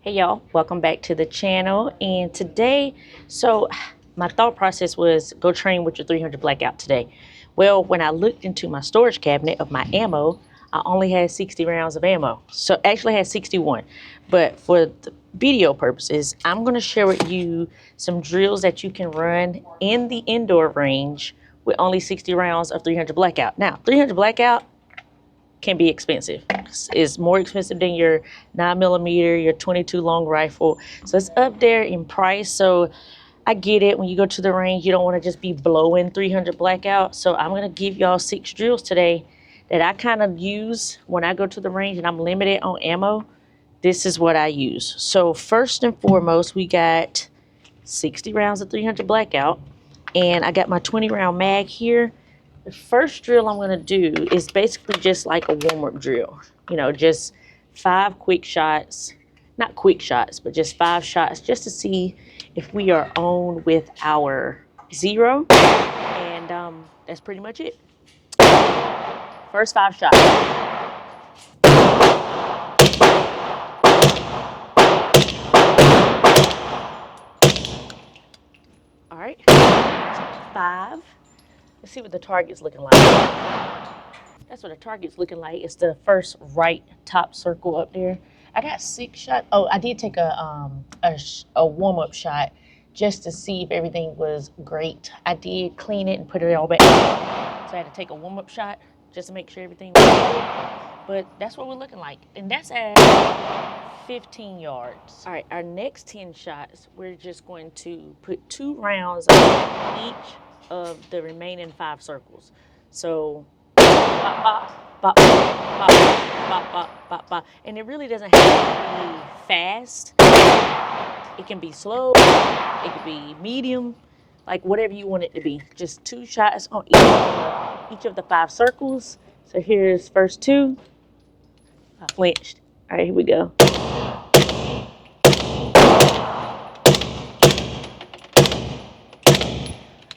Hey y'all, welcome back to the channel. And today, my thought process was go train with your 300 Blackout today. Well, when I looked into my storage cabinet of my ammo, I only had 60 rounds of ammo. So actually I had 61. But for the video purposes, I'm going to share with you some drills that you can run in the indoor range with only 60 rounds of 300 Blackout. Now, 300 Blackout can be expensive. It's more expensive than your 9mm, your 22 long rifle. So it's up there in price. So I get it. When you go to the range, you don't want to just be blowing 300 Blackout. So I'm going to give y'all 6 drills today that I kind of use when I go to the range and I'm limited on ammo. This is what I use. So first and foremost, we got 60 rounds of 300 Blackout. And I got my 20 round mag here. The first drill I'm going to do is basically just like a warm-up drill. You know, just 5 quick shots. Not quick shots, but just 5 shots just to see if we are on with our 0. And that's pretty much it. First 5 shots. All right. 5. Let's see what the target's looking like. That's what the target's looking like. It's the first right top circle up there. I got 6 shots. Oh, I did take a warm-up shot just to see if everything was great. I did clean it and put it all back. So I had to take a warm-up shot just to make sure everything was good. But that's what we're looking like. And that's at 15 yards. All right, our next 10 shots, we're just going to put 2 rounds on each of the remaining 5 circles. So bop, bop, bop, bop, bop, bop, bop, bop. And it really doesn't have to be fast. It can be slow. It could be medium, like whatever you want it to be. Just 2 shots on each of the 5 circles. So here's first 2. I flinched. All right, here we go.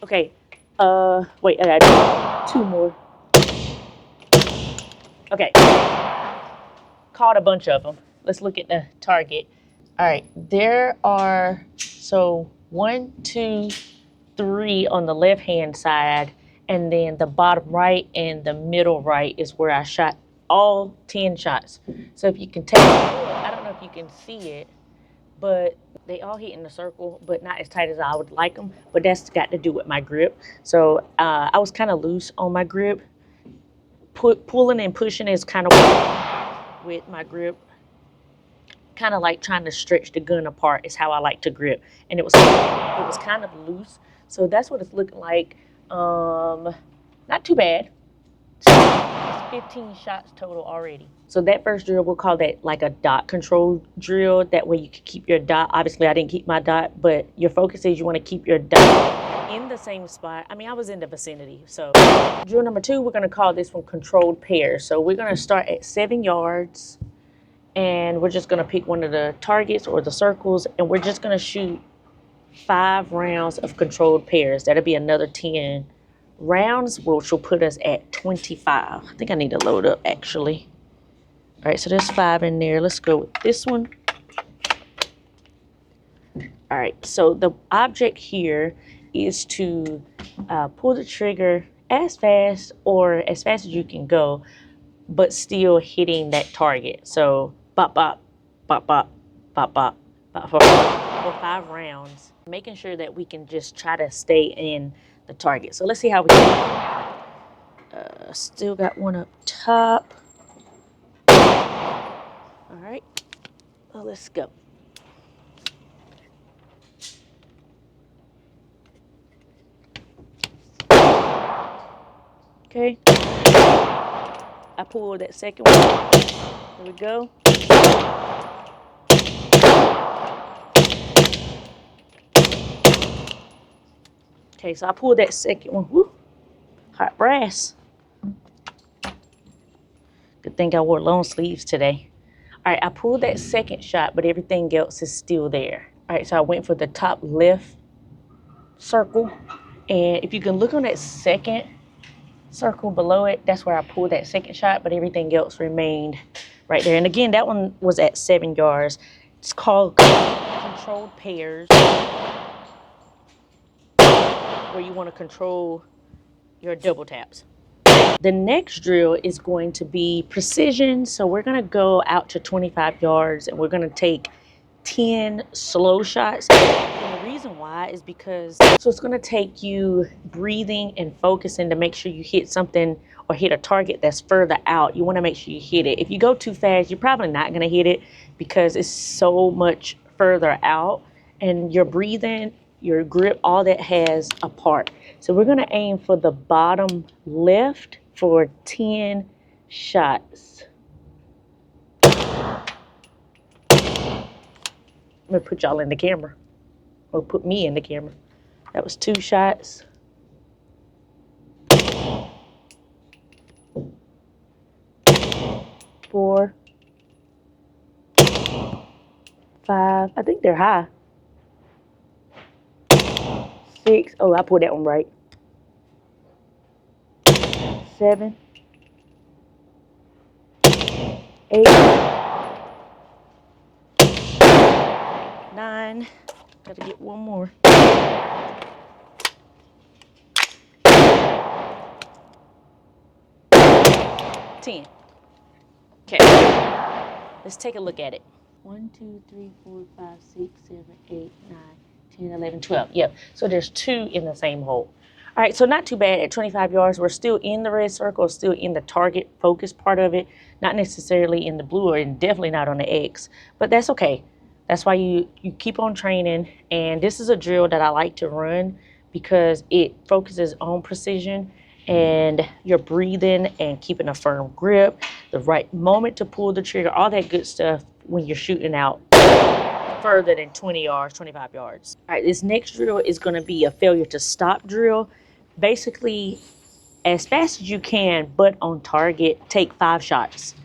Okay. Wait, I got 2 more. Okay. Caught a bunch of them. Let's look at the target. All right, there are, 1, 2, 3 on the left-hand side, and then the bottom right and the middle right is where I shot all 10 shots. So if you can take a look, I don't know if you can see it, but they all hit in the circle, but not as tight as I would like them. But that's got to do with my grip. So I was kind of loose on my grip. Pulling and pushing is kind of with my grip. Kind of like trying to stretch the gun apart is how I like to grip. And it was kind of loose. So that's what it's looking like. Not too bad. It's 15 shots total already. So that first drill, we'll call that like a dot control drill. That way you can keep your dot. Obviously, I didn't keep my dot, but your focus is you want to keep your dot in the same spot. I mean, I was in the vicinity. So drill number 2, we're going to call this one controlled pairs. So we're going to start at 7 yards. And we're just going to pick one of the targets or the circles. And we're just going to shoot 5 rounds of controlled pairs. That'll be another 10 rounds, which will put us at 25. I think I need to load up actually. All right, so there's 5 in there. Let's go with this one. All right, so the object here is to pull the trigger as fast as you can go, but still hitting that target. So bop, bop, bop, bop, bop, bop, bop, for 5 rounds, making sure that we can just try to stay in the target. So let's see how we do. Still got one up top. All right, well, let's go. Okay, I pulled that second one. Here we go. Okay, so I pulled that second one. Woo, hot brass. Good thing I wore long sleeves today. All right, I pulled that second shot, but everything else is still there. All right, so I went for the top left circle. And if you can look on that second circle below it, that's where I pulled that second shot, but everything else remained right there. And again, that one was at 7 yards. It's called controlled pairs, where you want to control your double taps. The next drill is going to be precision. So we're going to go out to 25 yards and we're going to take 10 slow shots. And the reason why is because it's going to take you breathing and focusing to make sure you hit something or hit a target that's further out. You want to make sure you hit it. If you go too fast, you're probably not going to hit it because it's so much further out, and your breathing, your grip, all that has a part. So we're going to aim for the bottom left for 10 shots. I'm going to put y'all in the camera, or put me in the camera. That was 2 shots. 4, 5. I think they're high. 6. Oh, I pulled that one right. 7, 8, 9. Gotta get one more. 10. Okay. Let's take a look at it. 1, 2, 3, 4, 5, 6, 7, 8, 9, 10, 11, 12. Yep. So there's 2 in the same hole. All right, so not too bad at 25 yards. We're still in the red circle, still in the target focus part of it, not necessarily in the blue, and definitely not on the X, but that's okay. That's why you keep on training, and this is a drill that I like to run because it focuses on precision and your breathing and keeping a firm grip, the right moment to pull the trigger, all that good stuff when you're shooting out further than 20 yards, 25 yards. All right, this next drill is going to be a failure to stop drill. Basically, as fast as you can, but on target, take 5 shots.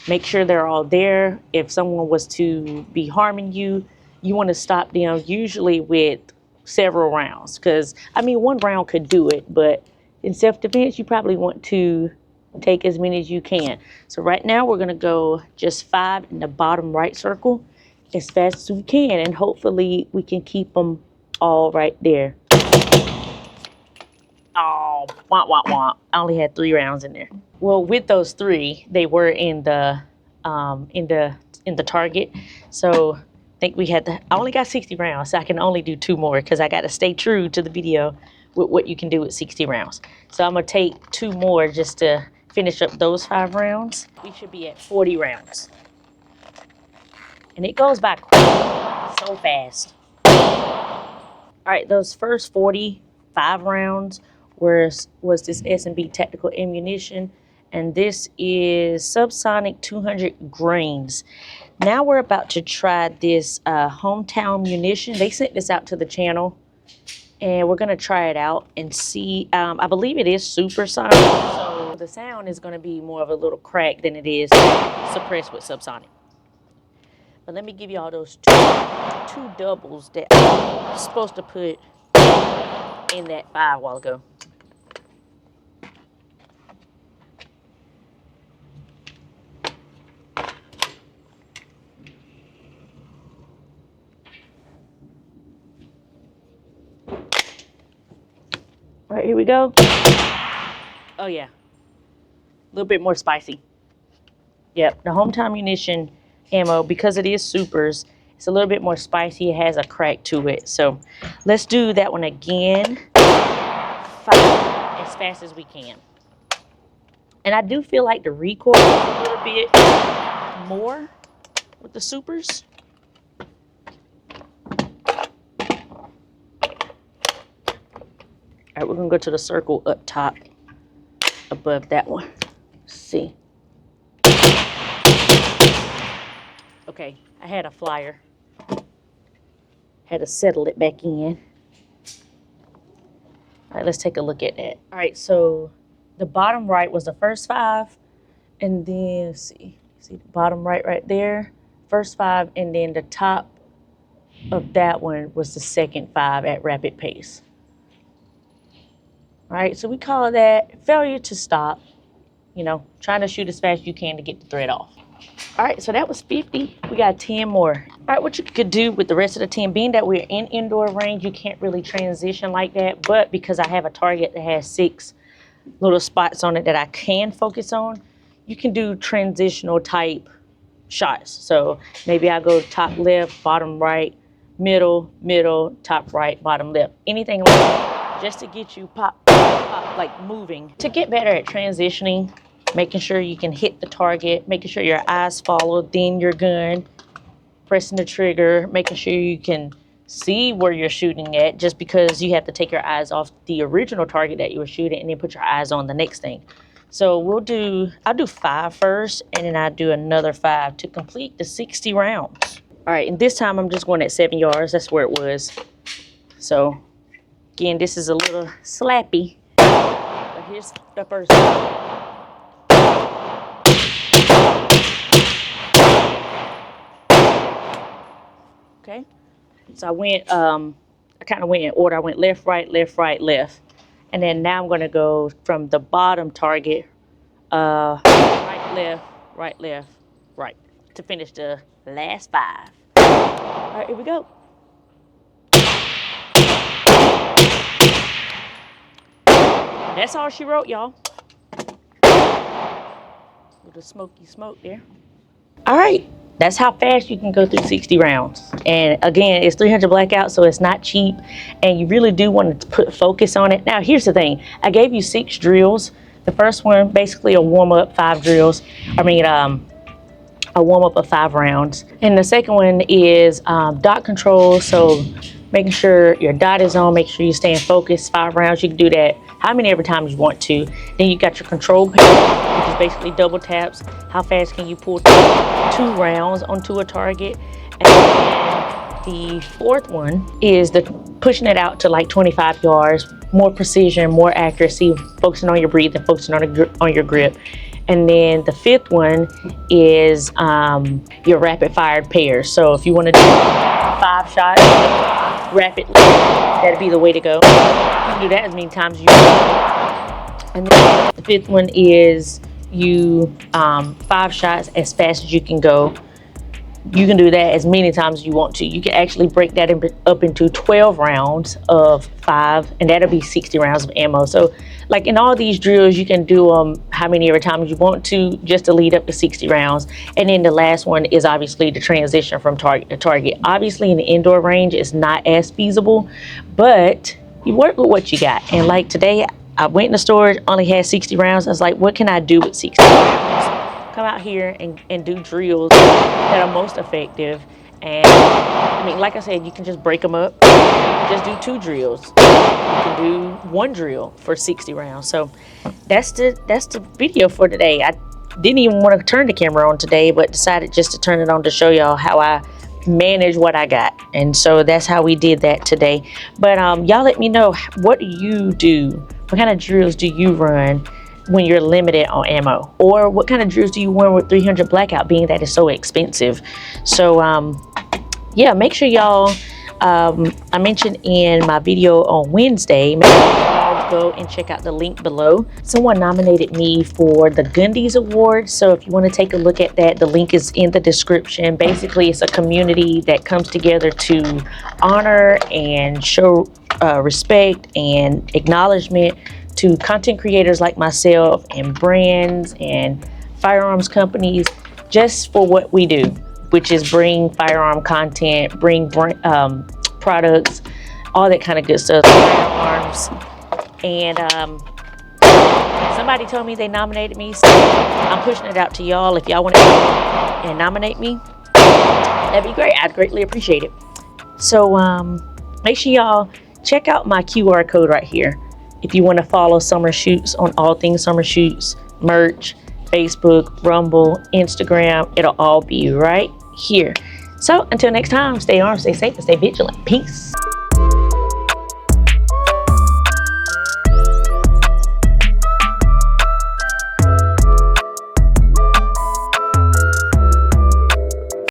Make sure they're all there. If someone was to be harming you, you want to stop them usually with several rounds. Because, I mean, 1 round could do it, but in self-defense, you probably want to take as many as you can. So right now, we're going to go just 5 in the bottom right circle as fast as we can, and hopefully we can keep them all right there. Oh, womp, womp, womp. I only had 3 rounds in there. Well, with those 3, they were in the target. So I think we had I only got 60 rounds, so I can only do 2 more because I got to stay true to the video with what you can do with 60 rounds. So I'm going to take 2 more just to finish up those 5 rounds. We should be at 40 rounds. And it goes by quick, so fast. All right, those first 45 rounds was this S&B tactical ammunition, and this is subsonic 200 grains. Now we're about to try this hometown munition. They sent this out to the channel, and we're gonna try it out and see. I believe it is supersonic, so the sound is gonna be more of a little crack than it is suppressed with subsonic. But let me give y'all those two doubles that I was supposed to put in that 5 a while ago. All right, here we go. Oh yeah, a little bit more spicy. Yep, the hometown munition ammo, because it is supers, it's a little bit more spicy. It has a crack to it. So let's do that one again. 5 as fast as we can. And I do feel like the recoil is a little bit more with the supers. All right, we're gonna go to the circle up top above that one. Let's see. Okay, I had a flyer. Had to settle it back in. All right, let's take a look at that. All right, so the bottom right was the first 5, and then let's see the bottom right there, first 5, and then the top of that one was the second 5 at rapid pace. All right, so we call that failure to stop. You know, trying to shoot as fast as you can to get the thread off. All right, so that was 50. We got 10 more. All right, what you could do with the rest of the 10, being that we're in indoor range, you can't really transition like that. But because I have a target that has 6 little spots on it that I can focus on, you can do transitional type shots. So maybe I go top left, bottom right, middle, top right, bottom left. Anything like that, just to get you pop, like moving. To get better at transitioning, making sure you can hit the target, making sure your eyes follow, then your gun, pressing the trigger, making sure you can see where you're shooting at, just because you have to take your eyes off the original target that you were shooting and then put your eyes on the next thing. So I'll do 5 first, and then I'll do another 5 to complete the 60 rounds. All right, and this time I'm just going at 7 yards. That's where it was. So again, this is a little slappy, but here's the first one. Okay, so I kind of went in order. I went left, right, left. And then now I'm gonna go from the bottom target, right, left, right, to finish the last 5. All right, here we go. That's all she wrote, y'all. Little smoky smoke there. All right, that's how fast you can go through 60 rounds. And again, it's 300 Blackout, so it's not cheap, and you really do want to put focus on it. Now, here's the thing. I gave you 6 drills. The first one, basically a warm-up, 5 drills. A warm-up of 5 rounds. And the second one is dot control, so making sure your dot is on, make sure you're staying focused, 5 rounds. You can do that how many every time you want to. Then you got your control pad, which is basically double taps. How fast can you pull 2 rounds onto a target? And the fourth one is the pushing it out to like 25 yards, more precision, more accuracy, focusing on your breathing, focusing on your grip. And then the 5th one is your rapid fired pairs. So if you want to do 5 shots rapidly, that'd be the way to go. You can do that as many times as you want. And then the 5th one is you 5 shots as fast as you can go. You can do that as many times as you want to. You can actually break that up into 12 rounds of 5, and that'll be 60 rounds of ammo. So like in all these drills, you can do them how many every time you want to, just to lead up to 60 rounds. And then the last one is obviously the transition from target to target. Obviously in the indoor range, it's not as feasible, but you work with what you got. And like today, I went in the store, only had 60 rounds. I was like, what can I do with 60 rounds? Come out here and do drills that are most effective. And I mean, like I said, you can just break them up. Just do 2 drills. You can do 1 drill for 60 rounds. So that's the video for today. I didn't even want to turn the camera on today, but decided just to turn it on to show y'all how I manage what I got. And so that's how we did that today. But y'all let me know, what do you do? What kind of drills do you run when you're limited on ammo? Or what kind of drills do you run with 300 Blackout, being that it's so expensive? So yeah, make sure y'all, I mentioned in my video on Wednesday, make sure y'all go and check out the link below. Someone nominated me for the Gundies award, so if you want to take a look at that, the link is in the description. Basically, it's a community that comes together to honor and show respect and acknowledgement to content creators like myself and brands and firearms companies, just for what we do, which is bring firearm content, bring products, all that kind of good stuff, firearms. And somebody told me they nominated me, so I'm pushing it out to y'all. If y'all want to and nominate me, that'd be great. I'd greatly appreciate it. So make sure y'all check out my QR code right here. If you want to follow Summer Shoots on all things Summer Shoots, merch, Facebook, Rumble, Instagram, it'll all be right here. So until next time, stay armed, stay safe, and stay vigilant. Peace.